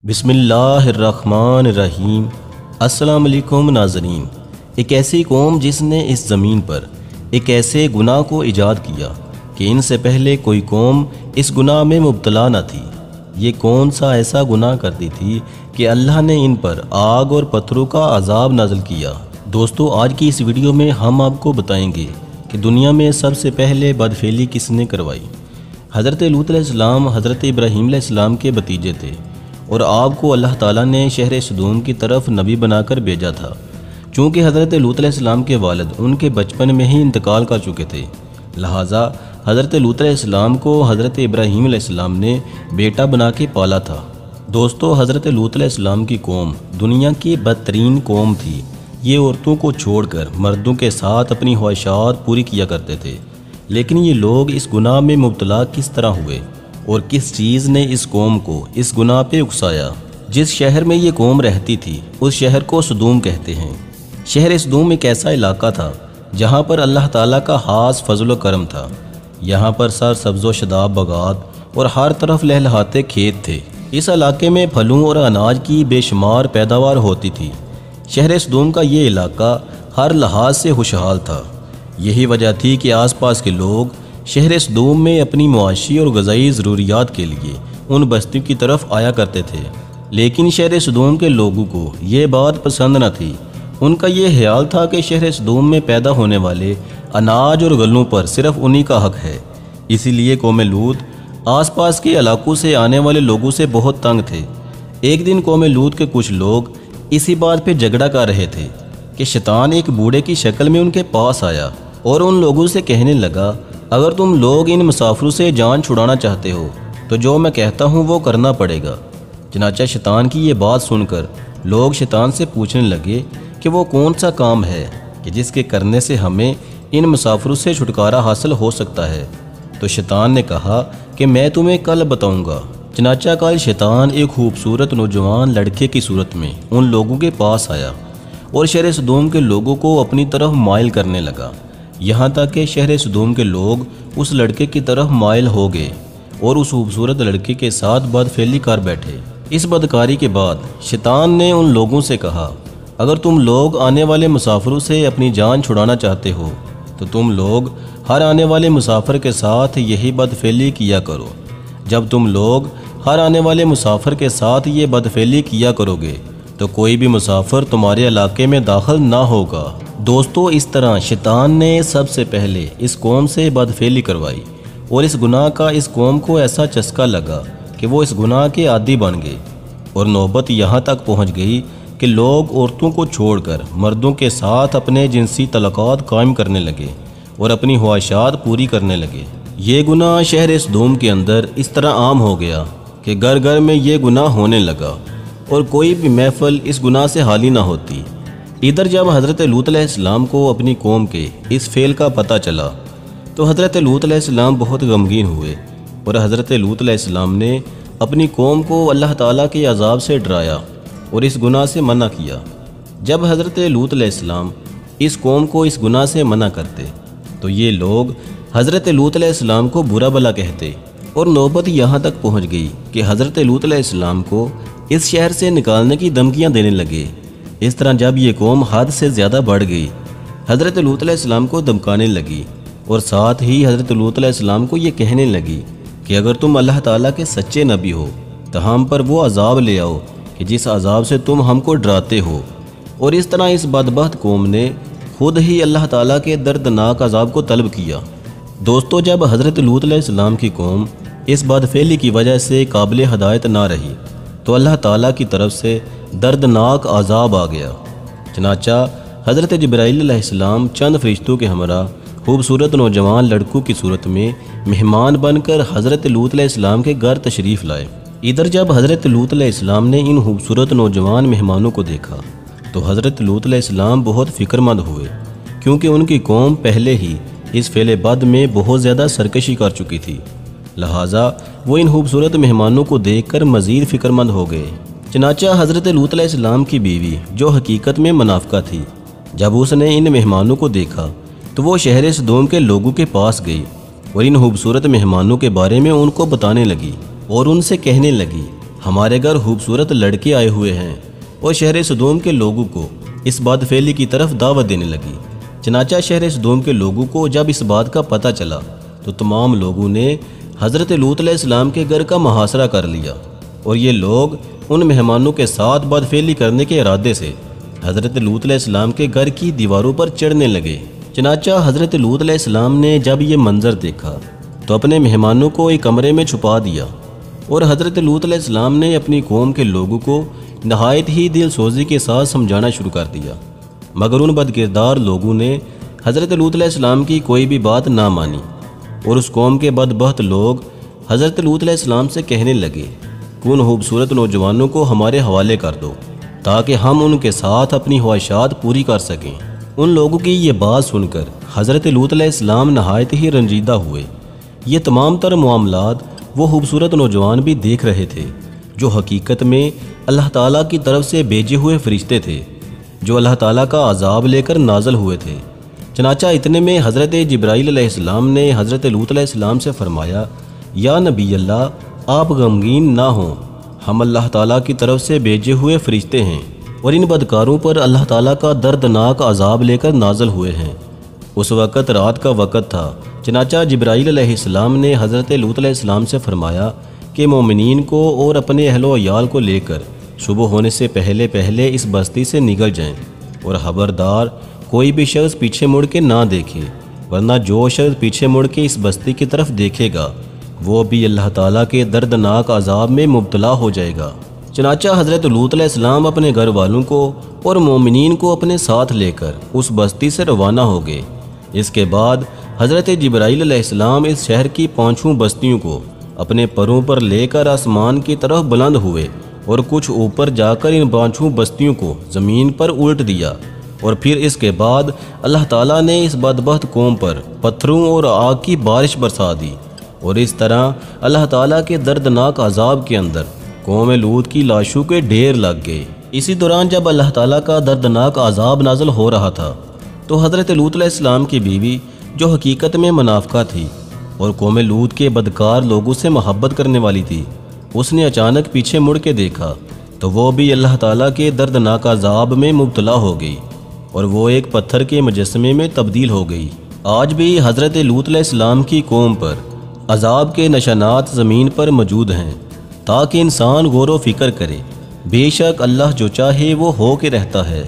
बिस्मिल्लाहिर्रहमानिर्रहीम। अस्सलाम वालेकुम नाज़रीन। एक ऐसी कौम जिसने इस ज़मीन पर एक ऐसे गुनाह को ईजाद किया कि इनसे पहले कोई कौम इस गुनाह में मुब्तला न थी। ये कौन सा ऐसा गुनाह करती थी कि अल्लाह ने इन पर आग और पत्थरों का अजाब नाज़िल किया। दोस्तों, आज की इस वीडियो में हम आपको बताएंगे कि दुनिया में सबसे पहले बदफेली किसने करवाई। हज़रत लूत अलैहिस्सलाम हज़रत इब्राहीम अलैहिस्सलाम के भतीजे थे और आपको अल्लाह ताला ने शहर सदूम की तरफ नबी बनाकर भेजा था। चूँकि हज़रत लूत अलैहिस्सलाम के वालिद उनके बचपन में ही इंतकाल कर चुके थे, लिहाजा हज़रत लूत अलैहिस्सलाम को हज़रत इब्राहीम अलैहिस्सलाम ने बेटा बना के पाला था। दोस्तों, हज़रत लूत अलैहिस्सलाम की कौम दुनिया की बदतरीन कौम थी। ये औरतों को छोड़कर मर्दों के साथ अपनी ख्वाहिशात पूरी किया करते थे। लेकिन ये लोग इस गुनाह में मुब्तला किस तरह हुए और किस चीज़ ने इस कौम को इस गुनाह पे उकसाया। जिस शहर में ये कौम रहती थी उस शहर को सदूम कहते हैं। शहर सदूम एक ऐसा इलाका था जहाँ पर अल्लाह ताला का खास फजल व करम था। यहाँ पर सर सब्ज़ो शदाब बगात और हर तरफ लहलहाते खेत थे। इस इलाके में फलों और अनाज की बेशुमार पैदावार होती थी। शहर सदूम का ये इलाका हर लिहाज से खुशहाल था। यही वजह थी कि आसपास के लोग शहर सदूम में अपनी मुआशी और ग़ज़ाई ज़रूरियात के लिए उन बस्तियों की तरफ आया करते थे। लेकिन शहर सदूम के लोगों को ये बात पसंद न थी। उनका ये ख्याल था कि शहर सदूम में पैदा होने वाले अनाज और गलों पर सिर्फ उन्हीं का हक है। इसीलिए कौम लूत आसपास के इलाकों से आने वाले लोगों से बहुत तंग थे। एक दिन कौम लूत के कुछ लोग इसी बात पर झगड़ा कर रहे थे कि शैतान एक बूढ़े की शक्ल में उनके पास आया और उन लोगों से कहने लगा, अगर तुम लोग इन मुसाफिरों से जान छुड़ाना चाहते हो तो जो मैं कहता हूँ वो करना पड़ेगा। चनाचा शैतान की ये बात सुनकर लोग शैतान से पूछने लगे कि वो कौन सा काम है कि जिसके करने से हमें इन मुसाफिरों से छुटकारा हासिल हो सकता है। तो शैतान ने कहा कि मैं तुम्हें कल बताऊँगा। चनाचा कल शैतान एक खूबसूरत नौजवान लड़के की सूरत में उन लोगों के पास आया और शहर सदूम के लोगों को अपनी तरफ माइल करने लगा। यहाँ तक कि शहर सदूम के लोग उस लड़के की तरफ माइल हो गए और उस खूबसूरत लड़के के साथ बदफेली कर बैठे। इस बदकारी के बाद शैतान ने उन लोगों से कहा, अगर तुम लोग आने वाले मुसाफिरों से अपनी जान छुड़ाना चाहते हो तो तुम लोग हर आने वाले मुसाफिर के साथ यही बदफेली किया करो। जब तुम लोग हर आने वाले मुसाफिर के साथ ये बदफेली किया करोगे तो कोई भी मुसाफिर तुम्हारे इलाके में दाखिल ना होगा। दोस्तों, इस तरह शैतान ने सबसे पहले इस कौम से बदफेली करवाई और इस गुनाह का इस कौम को ऐसा चस्का लगा कि वो इस गुनाह के आदी बन गए और नौबत यहाँ तक पहुँच गई कि लोग औरतों को छोड़कर मर्दों के साथ अपने जिनसी तल्लुकात कायम करने लगे और अपनी ख्वाहिशात पूरी करने लगे। ये गुनाह शहर सदूम के अंदर इस तरह आम हो गया कि घर घर में ये गुनाह होने लगा और कोई भी महफिल इस गुनाह से हाली ना होती। इधर जब हज़रत लूत अलैहिस्सलाम को अपनी कौम के इस फेल का पता चला तो हज़रत लूत अलैहिस्सलाम बहुत गमगीन हुए और हज़रत लूत अलैहिस्सलाम ने अपनी कौम को अल्लाह ताला के अजाब से डराया और इस गुनाह से मना किया। जब हज़रत लूत अलैहिस्सलाम इस कौम को इस गुनाह से मना करते तो ये लोग हज़रत लूत अलैहिस्सलाम को बुरा भला कहते और नौबत यहाँ तक पहुँच गई कि हज़रत लूत अलैहिस्सलाम को इस शहर से निकालने की धमकियाँ देने लगे। इस तरह जब ये कौम हद से ज़्यादा बढ़ गई, हज़रत लूत अलैहिस्सलाम को धमकाने लगी और साथ ही हज़रत लूत अलैहिस्सलाम को ये कहने लगी कि अगर तुम अल्लाह ताला के सच्चे नबी हो तो हम पर वो अजाब ले आओ कि जिस अजाब से तुम हमको डराते हो। और इस तरह इस बदबख्त कौम ने खुद ही अल्लाह ताला के दर्दनाक अजाब को तलब किया। दोस्तों, जब हज़रत लूत अलैहिस्सलाम की कौम इस बदफेली की वजह से काबिल हदायत ना रही तो अल्लाह ताला की तरफ से दर्दनाक अजाब आ गया। चनाचा हज़रत जिब्राईल अलैहिस्सलाम चंद फरिश्तों के हमरा खूबसूरत नौजवान लड़कों की सूरत में मेहमान बनकर हज़रत लूत अलैहिस्सलाम के घर तशरीफ़ लाए। इधर जब हज़रत लूत अलैहिस्सलाम ने इन खूबसूरत नौजवान मेहमानों को देखा तो हज़रत लूत अलैहिस्सलाम बहुत फ़िक्रमंद हुए, क्योंकि उनकी कौम पहले ही इस फेले बद में बहुत ज़्यादा सरकशी कर चुकी थी। लिहाजा वो इन खूबसूरत मेहमानों को देखकर मज़ीद फ़िक्रमंद हो गए। चनाचा हज़रत लूत अलैहिस्सलाम की बीवी, जो हकीकत में मुनाफ़िका थी, जब उसने इन मेहमानों को देखा तो वो शहर सदूम के लोगों के पास गई और इन खूबसूरत मेहमानों के बारे में उनको बताने लगी और उनसे कहने लगी हमारे घर खूबसूरत लड़के आए हुए हैं, और शहर सदोम के लोगों को इस बदफेली की तरफ दावत देने लगी। चनाचा शहर सदोम के लोगों को जब इस बात का पता चला तो तमाम लोगों ने हज़रत लूत अलैहिस्सलाम के घर का मुहासरा कर लिया, और ये लोग उन मेहमानों के साथ बदफेली करने के इरादे से हज़रत लूत अलैहिस्सलाम के घर की दीवारों पर चढ़ने लगे। चनाचा हज़रत लूत अलैहिस्सलाम ने जब ये मंजर देखा तो अपने मेहमानों को एक कमरे में छुपा दिया, और हज़रत लूत अलैहिस्सलाम ने अपनी कौम के लोगों को नहायत ही दिल सोजी के साथ समझाना शुरू कर दिया। मगर उन बदकिरदार लोगों ने हज़रत लूत अलैहिस्सलाम की कोई भी बात ना मानी, और उस कौम के बदबख्त लोग हज़रत लूत अलैहिस्सलाम से कहने लगे कि उन खूबसूरत नौजवानों को हमारे हवाले कर दो ताकि हम उनके साथ अपनी ख्वाहिशात पूरी कर सकें। उन लोगों की ये बात सुनकर हज़रत लूत अलैहिस्सलाम नहायत ही रंजीदा हुए। ये तमाम तर मामलात वो खूबसूरत नौजवान भी देख रहे थे जो हकीकत में अल्लाह ताला की तरफ से भेजे हुए फरिश्ते थे, जो अल्लाह ताला का अजाब लेकर नाजल हुए थे। चनाचा इतने में हज़रत जिब्राईल अलैहिस्सलाम ने हज़रत लूत अलैहिस्सलाम से फरमाया, या नबी अल्लाह, आप गमगीन ना हों, हम अल्लाह ताला की तरफ से भेजे हुए फरिश्ते हैं और इन बदकारों पर अल्लाह ताला का दर्दनाक अजाब लेकर नाजल हुए हैं। उस वक़्त रात का वक़्त था। चनाचा जिब्राईल अलैहिस्सलाम ने हज़रत लूत अलैहिस्सलाम से फरमाया कि मोमिनीन को और अपने अहलो अयाल को लेकर सुबह होने से पहले पहले इस बस्ती से निकल जाएं, और खबरदार कोई भी शख्स पीछे मुड़ के ना देखे, वरना जो शख्स पीछे मुड़ के इस बस्ती की तरफ देखेगा वो भी अल्लाह ताला के दर्दनाक अजाब में मुब्तला हो जाएगा। चनाचा हज़रत लूत अलैहिस्सलाम अपने घर वालों को और मोमिनीन को अपने साथ लेकर उस बस्ती से रवाना हो गए। इसके बाद हज़रत जिब्राईल अलैहिस्सलाम इस शहर की 5 बस्तियों को अपने परों पर लेकर आसमान की तरफ बुलंद हुए, और कुछ ऊपर जाकर इन 5 बस्तियों को ज़मीन पर उल्ट दिया, और फिर इसके बाद अल्लाह ताला ने इस बदबख्त कौम पर पत्थरों और आग की बारिश बरसा दी, और इस तरह अल्लाह ताला के दर्दनाक अजाब के अंदर कौम लूत की लाशों के ढेर लग गए। इसी दौरान जब अल्लाह ताला का दर्दनाक अजाब नाज़िल हो रहा था तो हज़रत लूत अलैहिस्सलाम की बीवी, जो हकीकत में मुनाफ़िका थी और कौम लूत के बदकार लोगों से मोहब्बत करने वाली थी, उसने अचानक पीछे मुड़ के देखा तो वो भी अल्लाह ताला के दर्दनाक अजाब में मुब्तला हो गई, और वो एक पत्थर के मुजस्समे में तब्दील हो गई। आज भी हज़रत लूत अलैहिस्सलाम की कौम पर अजाब के निशानात ज़मीन पर मौजूद हैं, ताकि इंसान गौर व फिक्र करे। बेशक अल्लाह जो चाहे वो हो के रहता है।